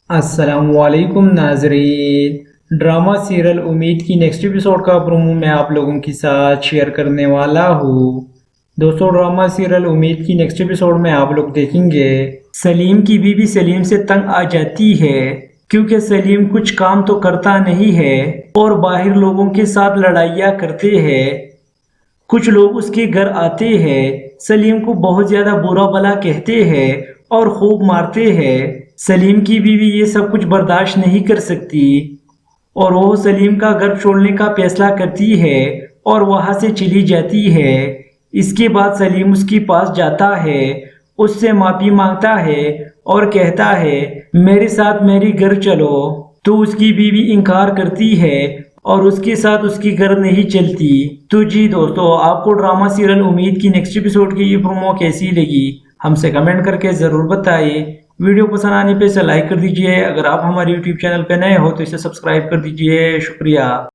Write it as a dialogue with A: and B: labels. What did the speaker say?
A: السلام علیکم ناظرین، ڈرامہ سیریل امید کی نیکسٹ ایپیسوڈ کا پرومو میں آپ لوگوں کے ساتھ شیئر کرنے والا ہوں۔ دوستو، ڈرامہ سیریل امید کی نیکسٹ ایپیسوڈ میں آپ لوگ دیکھیں گے سلیم کی بیوی سلیم سے تنگ آ جاتی ہے کیونکہ سلیم کچھ کام تو کرتا نہیں ہے اور باہر لوگوں کے ساتھ لڑائیاں کرتے ہیں۔ کچھ لوگ اس کے گھر آتے ہیں، سلیم کو بہت زیادہ برا بھلا کہتے ہیں اور خوب مارتے ہیں۔ سلیم کی بیوی یہ سب کچھ برداشت نہیں کر سکتی اور وہ سلیم کا گھر چھوڑنے کا فیصلہ کرتی ہے اور وہاں سے چلی جاتی ہے۔ اس کے بعد سلیم اس کے پاس جاتا ہے، اس سے معافی مانگتا ہے اور کہتا ہے میرے ساتھ میرے گھر چلو، تو اس کی بیوی انکار کرتی ہے اور اس کے ساتھ اس کی گھر نہیں چلتی۔ تو جی دوستو، آپ کو ڈرامہ سیریل امید کی نیکسٹ ایپیسوڈ کی یہ پرومو کیسی لگی ہم سے کمنٹ کر کے ضرور بتائیے۔ ویڈیو پسند آنے پہ اسے لائک کر دیجئے، اگر آپ ہمارے یوٹیوب چینل پہ نئے ہو تو اسے سبسکرائب کر دیجئے۔ شکریہ۔